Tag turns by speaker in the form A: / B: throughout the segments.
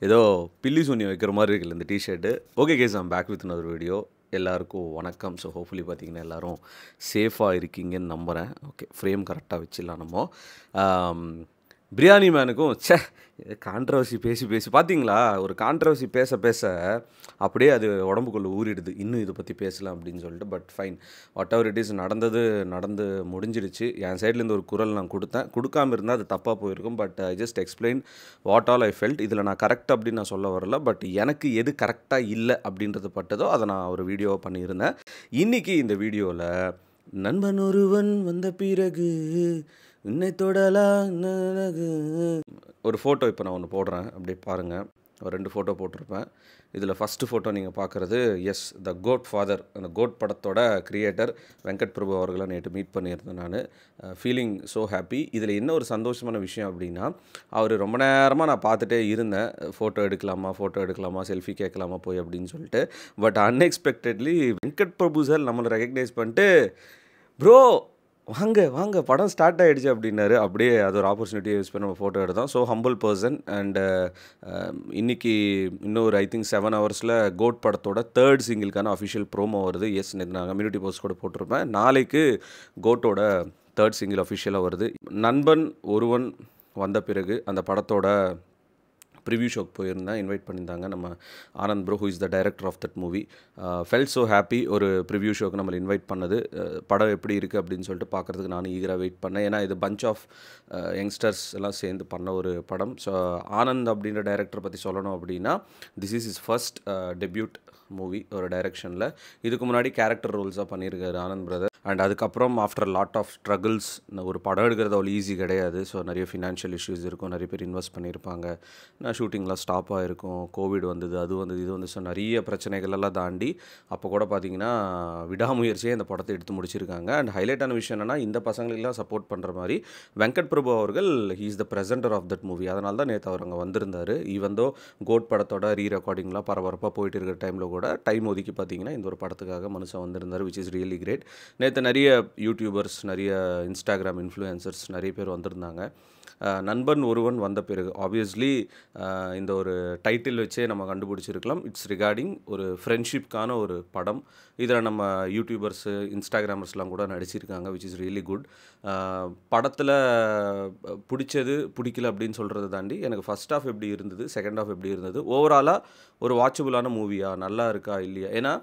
A: ஏதோ பில்லி சூனியம் வைக்கிற மாதிரி இருக்குல்ல இந்த t-shirt. Okay guys, I'm back with another video. எல்லாருக்கும் வணக்கம். ஸோ ஹோப்ஃபுல்லி பார்த்தீங்கன்னா எல்லோரும் சேஃபாக இருக்கீங்கன்னு நம்புகிறேன். ஓகே, ஃப்ரேம் கரெக்டாக வச்சிடலாம் நம்ம. பிரியாணி மேனுக்கும் கான்ட்ரவர்சி பேசி பேசி பார்த்தீங்களா, ஒரு கான்ட்ரவர்சி பேச பேச அப்படியே அது உடம்புக்குள்ளே ஊறிடுது. இன்னும் இதை பற்றி பேசலாம் அப்படின்னு சொல்லிட்டு. But fine, what ever it is, நடந்து முடிஞ்சிடுச்சு. என் சைட்லேருந்து ஒரு குரல் நான் கொடுக்காமல் இருந்தால் அது தப்பாக போயிருக்கும். But I just explain what all I felt. இதில் நான் கரெக்ட் அப்படின்னு நான் சொல்ல வரல. பட் எனக்கு எது கரெக்டாக இல்லை அப்படின்றது பட்டதோ அதை நான் ஒரு வீடியோவை பண்ணியிருந்தேன். இன்றைக்கி இந்த வீடியோவில் நண்பன் ஒருவன் வந்த பிறகு உன்னை தொடலாம் ஒரு ஃபோட்டோ இப்போ நான் ஒன்று போடுறேன், அப்படியே பாருங்கள். ஒரு 2 ஃபோட்டோ போட்டிருப்பேன். இதில் ஃபஸ்ட்டு ஃபோட்டோ நீங்கள் பார்க்குறது எஸ் த கோட் ஃபாதர், அந்த கோட் படத்தோட கிரியேட்டர் வெங்கட் பிரபு அவர்களை நேற்று மீட் பண்ணியிருந்தேன் நான். Feeling so happy. இதில் என்ன ஒரு சந்தோஷமான விஷயம் அப்படின்னா, அவர் ரொம்ப நேரமாக நான் பார்த்துட்டே இருந்தேன், ஃபோட்டோ எடுக்கலாமா செல்ஃபி கேட்கலாமா போய் அப்படின்னு சொல்லிட்டு. But unexpectedly Venkat Prabhu sir நம்மளை ரெகக்னைஸ் பண்ணிட்டு, ப்ரோ வாங்க படம் ஸ்டார்ட் ஆகிடுச்சு அப்படின்னாரு. அப்படியே அது ஒரு ஆப்பர்ச்சுனிட்டியை யூஸ் பண்ணி நம்ம ஃபோட்டோ எடுத்தோம். So humble person. அண்ட் இன்றைக்கி இன்னொரு ஐ திங்க் 7 ஹவர்ஸில் கோட் படத்தோட 3rd சிங்கிளுக்கான அஃபிஷியல் ப்ரோமோ வருது. எஸ், நான் கம்யூனிட்டி போஸ்ட் கூட போட்டிருப்பேன். நாளைக்கு கோட்டோட 3rd சிங்கிள் அஃபிஷியலாக வருது. நண்பன் ஒருவன் வந்த பிறகு அந்த படத்தோட ப்ரிவ்யூ ஷோக்கு போயிருந்தேன். இன்வைட் பண்ணியிருந்தாங்க நம்ம Anand bro, who is the director of that movie. Felt so happy ஒரு ப்ரிவ்யூ ஷோக்கு நம்மளை இன்வைட் பண்ணது. படம் எப்படி இருக்குது அப்படின்னு சொல்லிட்டு பார்க்குறதுக்கு நானும் ஈகராக வெயிட் பண்ணேன். ஏன்னா இது பஞ்ச் ஆஃப் யங்ஸ்டர்ஸ் எல்லாம் சேர்ந்து பண்ண ஒரு படம். ஸோ ஆனந்த் அப்படின்ற டைரக்டரை பற்றி சொல்லணும் அப்படின்னா, this is is first debut movie ஒரு டைரக்ஷனில். இதுக்கு முன்னாடி கேரக்டர் ரோல்ஸாக பண்ணியிருக்காரு ஆனந்த் பிரதர். அண்ட் அதுக்கப்புறம் ஆஃப்டர் லாட் ஆஃப் ஸ்ட்ரகிள்ஸ், ஒரு படம் எடுக்கிறது அவ்வளோ ஈஸி கிடையாது. ஸோ நிறைய ஃபினான்ஷியல் இஷ்யூஸ் இருக்கும், நிறைய பேர் இன்வெஸ்ட் பண்ணியிருப்பாங்க, ஷூட்டிங்லாம் ஸ்டாப் ஆகிருக்கும், கோவிட் வந்தது, அது வந்தது, இது வந்து. ஸோ நிறைய பிரச்சனைகளெல்லாம் தாண்டி அப்போ கூட பார்த்திங்கன்னா விடாமுயற்சியே இந்த படத்தை எடுத்து முடிச்சிருக்காங்க. அண்ட் ஹைலைட்டான விஷயம் என்னென்னா, இந்த பசங்களெல்லாம் சப்போர்ட் பண்ணுற மாதிரி வெங்கட் பிரபு அவர்கள் he is the presenter of that movie. அதனால தான் நேற்று அவர் அங்கே வந்திருந்தார். ஈவந்தோ கோட் படத்தோட ரெக்கார்டிங்லாம் பரபரப்பாக போயிட்டு இருக்கிற டைமில் கூட டைம் ஒதுக்கி பார்த்திங்கன்னா இந்த ஒரு படத்துக்காக மனுஷன் வந்திருந்தார், விச் இஸ் ரியலி கிரேட். நேற்று நிறைய யூடியூபர்ஸ், நிறைய இன்ஸ்டாகிராம் இன்ஃப்ளூயன்சர்ஸ் நிறைய பேர் வந்திருந்தாங்க. நண்பன் ஒருவன் வந்த பிறகு ஆப்வியஸ்லி இந்த ஒரு டைட்டில் வச்சே நம்ம கண்டுபிடிச்சிருக்கலாம். இட்ஸ் ரிகார்டிங் ஒரு ஃப்ரெண்ட்ஷிப்கான ஒரு படம். இதில் நம்ம யூடியூபர்ஸு, இன்ஸ்டாகிராமர்ஸ்லாம் கூட நடிச்சிருக்காங்க, விச் இஸ் ரியலி குட். படத்தில் பிடிச்சது பிடிக்கல அப்படின்னு சொல்கிறத தாண்டி எனக்கு ஃபஸ்ட் ஹாஃப் எப்படி இருந்தது, செகண்ட் ஹாஃப் எப்படி இருந்தது, ஓவராலாக ஒரு வாட்சபுளான மூவியா, நல்லா இருக்கா இல்லையா. ஏன்னா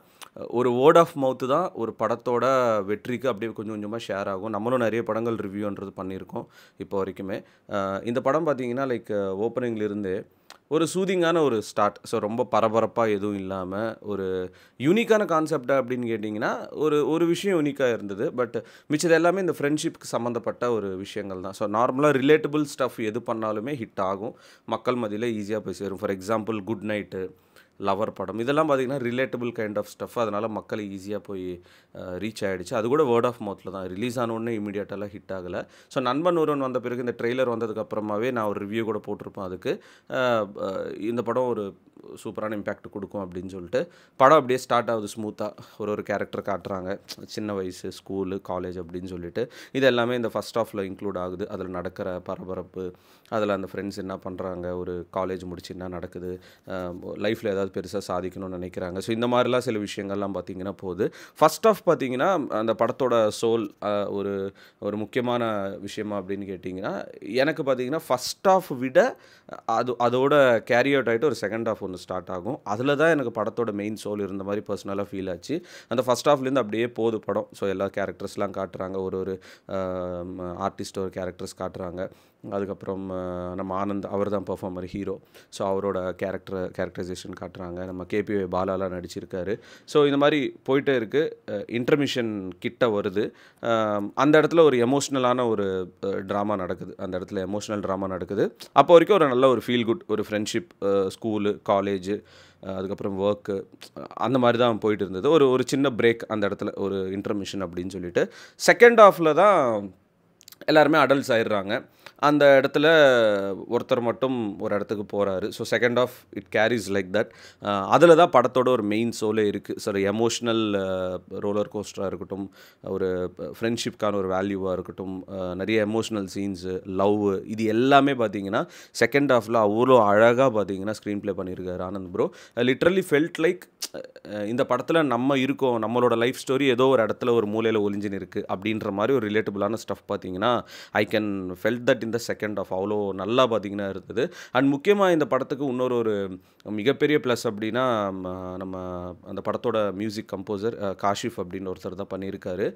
A: ஒரு வேர்ட் ஆஃப் மவுத்து தான் ஒரு படத்தோட வெற்றிக்கு அப்படியே கொஞ்சம் கொஞ்சமாக ஷேர் ஆகும். நம்மளும் நிறைய படங்கள் ரிவ்யூன்றது பண்ணியிருக்கோம் இப்போ வரைக்குமே. இந்த படம் பார்த்திங்கன்னா லைக் ஓப்பனிங்லேருந்து ஒரு சூதிங்கான ஒரு ஸ்டார்ட். ஸோ ரொம்ப பரபரப்பாக எதுவும் இல்லாமல் ஒரு யூனிக்கான கான்செப்டா அப்படின்னு கேட்டிங்கன்னா ஒரு விஷயம் யூனிக்காக இருந்தது. பட் மிச்சது எல்லாமே இந்த ஃப்ரெண்ட்ஷிப்க்கு சம்மந்தப்பட்ட ஒரு விஷயங்கள் தான். ஸோ நார்மலாக ரிலேட்டபிள் ஸ்டஃப் எது பண்ணாலுமே ஹிட் ஆகும், மக்கள் மத்தியில் ஈஸியாக போய் சேரும். For example good night, lover படம், இதெல்லாம் பார்த்திங்கன்னா ரிலேட்டபிள் கைண்ட் ஆஃப் ஸ்டஃப். அதனால் மக்கள் ஈஸியாக போய் ரீச் ஆகிடுச்சு. அது கூட வேர்ட் ஆஃப் மவுத்தில் தான். ரிலீஸ் ஆனோடனே இமீடியட்டாலாம் ஹிட் ஆகலை. ஸோ நண்பன் ஒருவன் வந்த பிறகு இந்த ட்ரெய்லர் வந்ததுக்கப்புறமாவே நான் ஒரு ரிவ்யூ கூட போட்டிருப்பேன். அதுக்கு இந்த படம் ஒரு சூப்பரான இம்பேக்ட் கொடுக்கும் அப்படின்னு சொல்லிட்டு. படம் அப்படியே ஸ்டார்ட் ஆகுது ஸ்மூத்தாக. ஒரு கேரக்டர் காட்டுறாங்க, சின்ன வயசு, ஸ்கூலு, காலேஜ் அப்படின்னு சொல்லிட்டு. இது எல்லாமே இந்த ஃபஸ்ட் ஹாஃபில் இன்க்ளூட் ஆகுது. அதில் நடக்கிற பரபரப்பு, அதில் அந்த ஃப்ரெண்ட்ஸ் என்ன பண்ணுறாங்க, ஒரு காலேஜ் முடிச்சு என்ன நடக்குது, லைஃப்பில் ஏதாவது பெருசாக சாதிக்கணும்னு நினைக்கிறாங்க. ஸோ இந்த மாதிரிலாம் சில விஷயங்கள்லாம் பார்த்திங்கன்னா போகுது. ஃபஸ்ட் ஆஃப் பார்த்திங்கன்னா அந்த படத்தோட சோல் ஒரு ஒரு முக்கியமான விஷயமா அப்படின்னு கேட்டிங்கன்னா, எனக்கு பார்த்திங்கன்னா ஃபஸ்ட் ஆஃப் விட அதோட கேரி அவுட் ஆகிட்டு ஒரு செகண்ட் ஆஃப் ஒன்று ஸ்டார்ட் ஆகும். அதில் தான் எனக்கு படத்தோட மெயின் சோல் இருந்த மாதிரி பர்சனலாக ஃபீல் ஆச்சு. அந்த ஃபஸ்ட் ஹாஃப்லேருந்து அப்படியே போகுது படம். ஸோ எல்லா கேரக்டர்ஸ்லாம் காட்டுறாங்க, ஒரு ஆர்டிஸ்ட் ஒரு கேரக்டர்ஸ் காட்டுறாங்க. அதுக்கப்புறம் நம்ம ஆனந்த், அவர் தான் பெர்ஃபார்மர், ஹீரோ. ஸோ அவரோட கேரக்டரைசேஷன் காட்டுறாங்க. நம்ம கேபிஒய் பாலாலாம் நடிச்சிருக்காரு. ஸோ இந்த மாதிரி போயிட்டே இருக்குது. இன்டர்மிஷன் கிட்ட வருது. அந்த இடத்துல ஒரு எமோஷ்னலான ஒரு ட்ராமா நடக்குது. அந்த இடத்துல எமோஷ்னல் ட்ராமா நடக்குது. அப்போ வரைக்கும் ஒரு நல்ல ஒரு ஃபீல் குட், ஒரு ஃப்ரெண்ட்ஷிப், ஸ்கூலு, காலேஜு, அதுக்கப்புறம் ஒர்க்கு, அந்த மாதிரி தான் போயிட்டு இருந்தது. ஒரு சின்ன பிரேக் அந்த இடத்துல, ஒரு இன்டர்மிஷன் அப்படின்னு சொல்லிட்டு. செகண்ட் ஹாஃபில் தான் எல்லாருமே அடல்ட்ஸ் ஆயிடுறாங்க. அந்த இடத்துல ஒருத்தர் மட்டும் ஒரு இடத்துக்கு போகிறாரு. So second half it carries like that. அதில் தான் படத்தோட ஒரு மெயின் சோலே இருக்குது. சார் எமோஷ்னல் ரோலர் கோஸ்டராக இருக்கட்டும், ஒரு ஃப்ரெண்ட்ஷிப்கான ஒரு வேல்யூவாக இருக்கட்டும், நிறைய எமோஷ்னல் சீன்ஸு, லவ், இது எல்லாமே பார்த்தீங்கன்னா செகண்ட் ஹாஃபில் அவ்வளோ அழகாக பார்த்தீங்கன்னா ஸ்க்ரீன் ப்ளே பண்ணியிருக்காரு Anand bro. Literally felt like இந்த படத்தில் நம்ம இருக்கோம், நம்மளோட லைஃப் ஸ்டோரி ஏதோ ஒரு இடத்துல ஒரு மூலையில் ஒளிஞ்சின்னு இருக்குது அப்படின்ற மாதிரி ஒரு ரிலேட்டபிளான ஸ்டஃப் பார்த்தீங்கன்னா ஐ கேன் ஃபெல்ட் தட் இந்த செகண்ட் ஆஃப் அவ்வளோ நல்லா பார்த்தீங்கன்னா இருந்தது. அண்ட் முக்கியமாக இந்த படத்துக்கு இன்னொரு ஒரு மிகப்பெரிய ப்ளஸ் அப்படின்னா நம்ம அந்த படத்தோட மியூசிக் கம்போசர் காஷிஃப் அப்படின்னு ஒருத்தர் தான் பண்ணியிருக்காரு.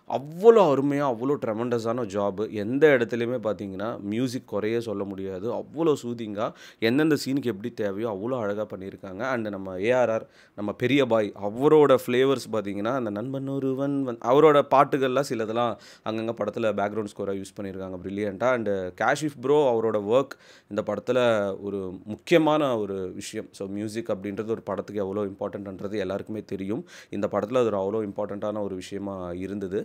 A: அவ்வளோ அருமையாக, அவ்வளோ ட்ரெமண்டஸான ஜாபு. எந்த இடத்துலையுமே பார்த்தீங்கன்னா மியூசிக் குறைய சொல்ல முடியாது. அவ்வளோ சூதிங்காக எந்தெந்த சீனுக்கு எப்படி தேவையோ அவ்வளோ அழகாக பண்ணியிருக்காங்க. அண்ட் நம்ம ஏஆர்ஆர், நம்ம பெரிய பாய், அவரோட ஃப்ளேவர்ஸ் பார்த்தீங்கன்னா அந்த நண்பன் ஒருவன் அவரோட பாட்டுகள்லாம் சிலதெல்லாம் அங்கங்கே படத்தில் பேக்ரவுண்ட் ஸ்கோராக யூஸ் பண்ணியிருக்காங்க ப்ரில்லியண்ட்டாக. அண்டு காஷிஃப் ப்ரோ அவரோட ஒர்க் இந்த படத்தில் ஒரு முக்கியமான ஒரு விஷயம். ஸோ மியூசிக் அப்படின்றது ஒரு படத்துக்கு எவ்வளோ இம்பார்ட்டன்ட்ன்றது எல்லாருக்குமே தெரியும். இந்த படத்தில் அது அவ்வளோ இம்பார்ட்டண்ட்டான ஒரு விஷயமா இருந்தது.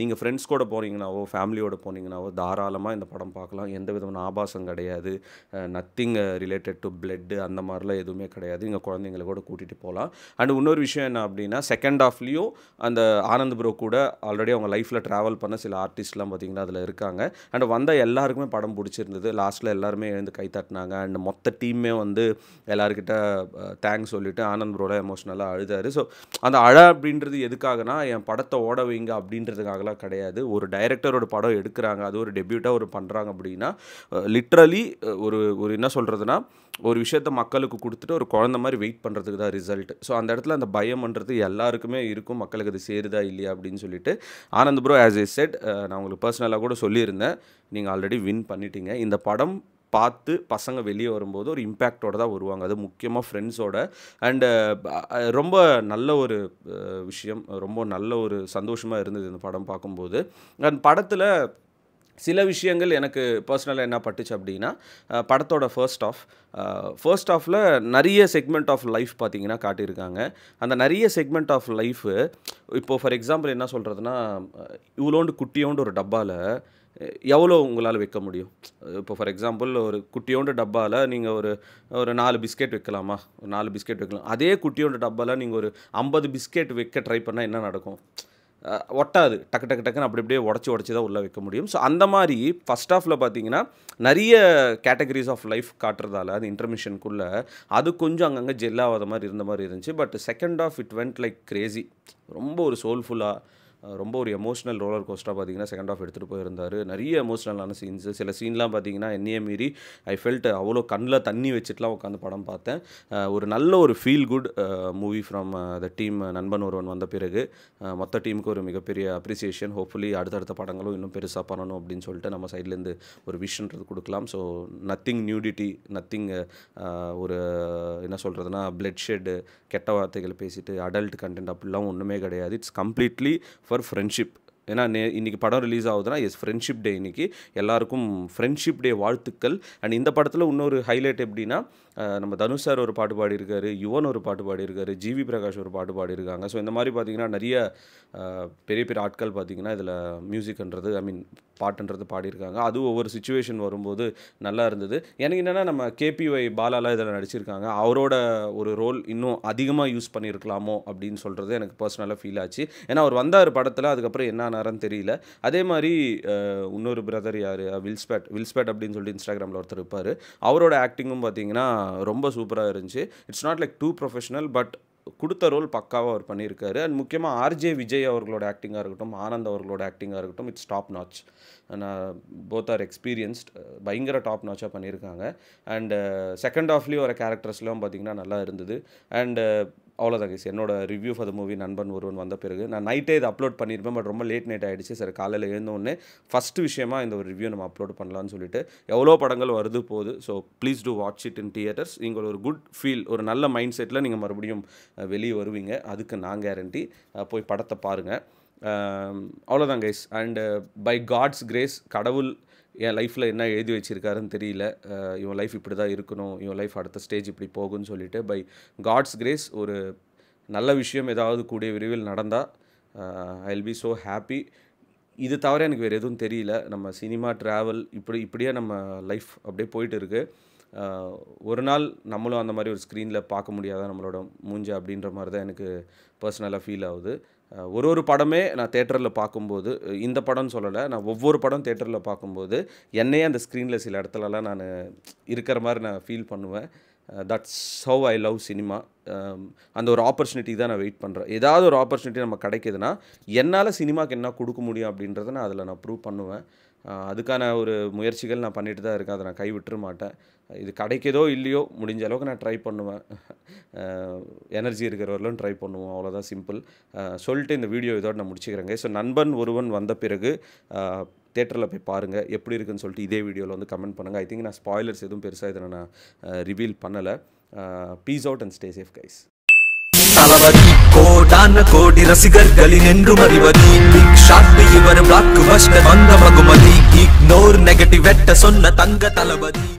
A: நீங்கள் ஃப்ரெண்ட்ஸ் கூட போனீங்கன்னாவோ ஃபேமிலியோடு போனீங்கன்னாவோ தாராளமாக இந்த படம் பார்க்கலாம். எந்த விதமான ஆபாசம் கிடையாது, நத்திங் ரிலேட்டட் டு பிளட்டு அந்த மாதிரிலாம் எதுவுமே கிடையாது. இங்கே குழந்தைங்களை கூட கூட்டிகிட்டு போகலாம். அண்ட் இன்னொரு விஷயம் என்ன அப்படின்னா செகண்ட் ஹாஃப்லேயும் அந்த ஆனந்த் ப்ரோ கூட ஆல்ரெடி அவங்க லைஃப்பில் ட்ராவல் பண்ண சில ஆர்டிஸ்ட்லாம் பார்த்திங்கன்னா அதில் இருக்காங்க. அண்ட் வந்த எல்லாருக்குமே படம் பிடிச்சிருந்தது. லாஸ்ட்டில் எல்லாருமே எழுந்து கை தட்டினாங்க. அண்ட் மொத்த டீமே வந்து எல்லாருக்கிட்ட தேங்க்ஸ் சொல்லிவிட்டு ஆனந்த் ப்ரோட எமோஷ்னலாக அழுதாரு. ஸோ அந்த அப்படின்றது எதுக்காகனா என் படத்தை ஓட வைங்க அப்படின்றதுக்காகலாம் கிடையாது. ஒரு டைரக்டரோட படம் எடுக்கிறாங்க, அது ஒரு டெபியூட்டாக ஒரு பண்ணுறாங்க அப்படின்னா லிட்ரலி ஒரு ஒரு என்ன சொல்கிறதுனா ஒரு விஷயத்த மக்களுக்கு கொடுத்துட்டு ஒரு குழந்த மாதிரி வெயிட் பண்ணுறதுக்கு தான் ரிசல்ட். ஸோ அந்த இடத்துல அந்த பயம்ன்றது எல்லாருக்குமே இருக்கும், மக்களுக்கு அது சேருதா இல்லையா அப்படின்னு சொல்லிட்டு. Anand bro as a set, நான் உங்களுக்கு பர்சனலாக கூட சொல்லியிருந்தேன், நீங்கள் ஆல்ரெடி வின் பண்ணிட்டீங்க. இந்த படம் பார்த்து பசங்க வெளியே வரும்போது ஒரு இம்பேக்டோடு தான் வருவாங்க, அது முக்கியமாக ஃப்ரெண்ட்ஸோட. அண்டு ரொம்ப நல்ல ஒரு விஷயம், ரொம்ப நல்ல ஒரு சந்தோஷமாக இருந்தது இந்த படம் பார்க்கும்போது. அண்ட் படத்தில் சில விஷயங்கள் எனக்கு பர்சனலாக என்ன பட்டுச்சு அப்படின்னா படத்தோட ஃபர்ஸ்ட் ஆஃபில் நிறைய செக்மெண்ட் ஆஃப் லைஃப் பார்த்திங்கன்னா காட்டியிருக்காங்க. அந்த நிறைய செக்மெண்ட் ஆஃப் லைஃபு இப்போது ஃபார் எக்ஸாம்பிள் என்ன சொல்கிறதுனா இவ்வளோண்டு குட்டியோண்டு ஒரு டப்பாவில் எவ்வளோ உங்களால் வைக்க முடியும்? இப்போ ஃபார் எக்ஸாம்பிள் ஒரு குட்டியோண்டு டப்பாவில் நீங்கள் ஒரு 4 பிஸ்கெட் வைக்கலாமா? ஒரு 4 பிஸ்கெட் வைக்கலாம். அதே குட்டியோண்டு டப்பாவில் நீங்கள் ஒரு 50 பிஸ்கெட் வைக்க ட்ரை பண்ணால் என்ன நடக்கும்? ஒட்டாது. டக்குன்னு அப்படி அப்படியே உடச்சி தான் உள்ளே வைக்க முடியும். ஸோ அந்த மாதிரி ஃபஸ்ட் ஹாஃபில் பார்த்தீங்கன்னா நிறைய கேட்டகரிஸ் ஆஃப் லைஃப் காட்டுறதால அது இன்டர்மிஷனுக்குள்ளே அது கொஞ்சம் அங்கங்கே ஜெல்லாகாத மாதிரி இருந்த மாதிரி இருந்துச்சு. But second half it went like crazy. ரொம்ப ஒரு சோல்ஃபுல்லாக, ரொம்ப ஒரு எமோஷ்னல் ரோலர் கோஸ்டராக பார்த்தீங்கன்னா செகண்ட் ஆஃப் எடுத்துகிட்டு போயிருந்தார். நிறைய எமோஷ்னலான சீன்ஸு, சில சீன்லாம் பார்த்தீங்கன்னா என்னையே மீறி ஐ ஃபெல்ட் அவ்வளோ கண்ணில் தண்ணி வச்சுட்டுலாம் உட்காந்து படம் பார்த்தேன். ஒரு நல்ல ஒரு feel good movie from the team நண்பன் ஒருவன் வந்த பிறகு மொத்த டீமுக்கு ஒரு மிகப்பெரிய அப்ரிசியேஷன். ஹோப்ஃபுல்லி அடுத்தடுத்த படங்களும் இன்னும் பெருசாக பண்ணணும் அப்படின்னு சொல்லிட்டு நம்ம சைட்லேருந்து ஒரு விஷன்றது கொடுக்கலாம். ஸோ நத்திங் நியூடிட்டி, நத்திங் ஒரு என்ன சொல்கிறதுனா பிளட் ஷெட்டு, கெட்ட வார்த்தைகள் பேசிட்டு அடல்ட் கண்டென்ட் அப்படிலாம் ஒன்றுமே கிடையாது. It's completely for friendship. ஏன்னா இன்றைக்கி படம் ரிலீஸ் ஆகுதுன்னா ஃப்ரெண்ட்ஷிப் டே. இன்றைக்கி எல்லாருக்கும் ஃப்ரெண்ட்ஷிப் டே வாழ்த்துக்கள். அண்ட் இந்த படத்தில் இன்னொரு ஹைலைட் எப்படின்னா நம்ம தனுஷ் சார் ஒரு பாட்டு பாடியிருக்காரு, யுவன் ஒரு பாட்டு பாடியிருக்காரு, ஜிவி பிரகாஷ் ஒரு பாட்டு பாடியிருக்காங்க. ஸோ இந்த மாதிரி பார்த்திங்கன்னா நிறைய பெரிய பெரிய ஆட்கள் பார்த்திங்கன்னா இதில் மியூசிக்ன்றது பாட்டுன்றது பாடியிருக்காங்க. அதுவும் ஒவ்வொரு சுச்சுவேஷன் வரும்போது நல்லா இருந்தது. எனக்கு என்னென்னா நம்ம கேபிஒய் பாலாலாம் இதில் நடிச்சிருக்காங்க, அவரோட ஒரு ரோல் இன்னும் அதிகமாக யூஸ் பண்ணியிருக்கலாமோ அப்படின்னு சொல்கிறது எனக்கு பர்சனலாக ஃபீல் ஆச்சு. ஏன்னா அவர் வந்தார் படத்தில், அதுக்கப்புறம் என்ன ஆனாரன்னு தெரியல. அதே மாதிரி இன்னொரு பிரதர் யார், வில்ஸ்பேட் அப்படின்னு சொல்லிட்டு இன்ஸ்டாகிராமில் ஒருத்தர் இருப்பார், அவரோட ஆக்டிங்கும் பார்த்திங்கன்னா ரொம்ப சூப்பராக இருந்துச்சு. It's not like too professional, but கொடுத்த ரோல் பக்காவாக அவர் பண்ணியிருக்காரு. அண்ட் முக்கியமாக ஆர்ஜே விஜய் அவர்களோட ஆக்டிங்காக இருக்கட்டும், ஆனந்த் அவர்களோட ஆக்டிங்காக இருக்கட்டும், it's top notch. Both are experienced, பயங்கர டாப் நாச்சாக பண்ணியிருக்காங்க. அண்டு செகண்ட் ஹாஃப்லேயும் வர கேரக்டர்ஸ்லாம் பார்த்திங்கன்னா நல்லா இருந்தது. அண்டு அவ்வளோதான் கைஸ் என்னோட ரிவ்யூ ஃபார் த மூவி நண்பன் ஒருவன் வந்த பிறகு. நான் நைட்டே இதை அப்லோட் பண்ணியிருப்பேன், பட் ரொம்ப லேட் நைட் ஆகிடுச்சு. சரி காலையில் எழுந்தோடனே ஃபஸ்ட்டு விஷயமா இந்த ஒரு ரிவ்யூ நம்ம அப்லோட் பண்ணலான்னு சொல்லிட்டு. எவ்வளோ படங்கள் வருது போகுது, so please do watch it in theatres. நீங்கள் ஒரு குட் ஃபீல், ஒரு நல்ல மைண்ட் செட்டில் நீங்கள் மறுபடியும் வெளியே வருவீங்க, அதுக்கு நான் கேரண்டி. போய் படத்தை பாருங்கள். அவ்வளோதான் guys. And by God's grace, கடவுள் என் லைஃப்பில் என்ன எழுதி வச்சுருக்காருன்னு தெரியல, இவன் லைஃப் இப்படி தான் இருக்கணும், இவன் லைஃப் அடுத்த ஸ்டேஜ் இப்படி போகுன்னு சொல்லிட்டு பை காட்ஸ் கிரேஸ் ஒரு நல்ல விஷயம் ஏதாவது கூடிய விரைவில் நடந்தால் I will be so happy. இது தவிர எனக்கு வேறு எதுவும் தெரியல. நம்ம சினிமா, ட்ராவல் இப்படியே நம்ம லைஃப் அப்படியே போயிட்டு இருக்கு. ஒரு நாள் நம்மளும் அந்த மாதிரி ஒரு ஸ்க்ரீனில் பார்க்க முடியாதா நம்மளோட மூஞ்ச அப்படின்ற மாதிரி தான் எனக்கு பர்சனலாக ஃபீல் ஆகுது. ஒரு படமே நான் தேட்டரில் பார்க்கும்போது, இந்த படம்னு சொல்லலை, நான் ஒவ்வொரு படம் தேட்டரில் பார்க்கும்போது என்னையே அந்த ஸ்க்ரீனில் சில இடத்துலலாம் நான் இருக்கிற மாதிரி நான் ஃபீல் பண்ணுவேன். That's how I love cinema. அந்த ஒரு ஆப்பர்ச்சுனிட்டி தான் நான் வெயிட் பண்ணுறேன். ஏதாவது ஒரு ஆப்பர்ச்சுனிட்டி நம்ம கிடைக்குதுன்னா என்னால் சினிமாவுக்கு என்ன கொடுக்க முடியும் அப்படின்றத நான் அதில் நான் ப்ரூவ் பண்ணுவேன். அதுக்கான ஒரு முயற்சிகள் நான் பண்ணிட்டு தான் இருக்கேன். அதை நான் கைவிட்டுற மாட்டேன். இது கிடைக்குதோ இல்லையோ முடிஞ்ச அளவுக்கு நான் ட்ரை பண்ணுவேன். எனர்ஜி இருக்கிறவர்களும் ட்ரை பண்ணுவோம், அவ்வளோதான், சிம்பிள். சொல்லிட்டு இந்த வீடியோ இதோட நான் முடிச்சுக்கிறேங்க. ஸோ நண்பன் ஒருவன் வந்த பிறகு தேட்டரில் போய் பாருங்கள், எப்படி இருக்குன்னு சொல்லிட்டு இதே வீடியோவில் வந்து கமெண்ட் பண்ணுங்கள். ஐ திங்க் நான் ஸ்பாய்லர்ஸ் எதுவும் பெருசாக இதில் நான் ரிவீல் பண்ணலை. Peace out and stay safe guys.
B: Thalapathy கோடான கோடி ரசிகர்களின் என்றும் அறிவதி பிக் ஷாட் இவர் பிளாக் பஸ்டர் வந்த பகுமதி இக்னோர் நெகட்டிவ் வெட்ட சொன்ன தங்க தளபதி.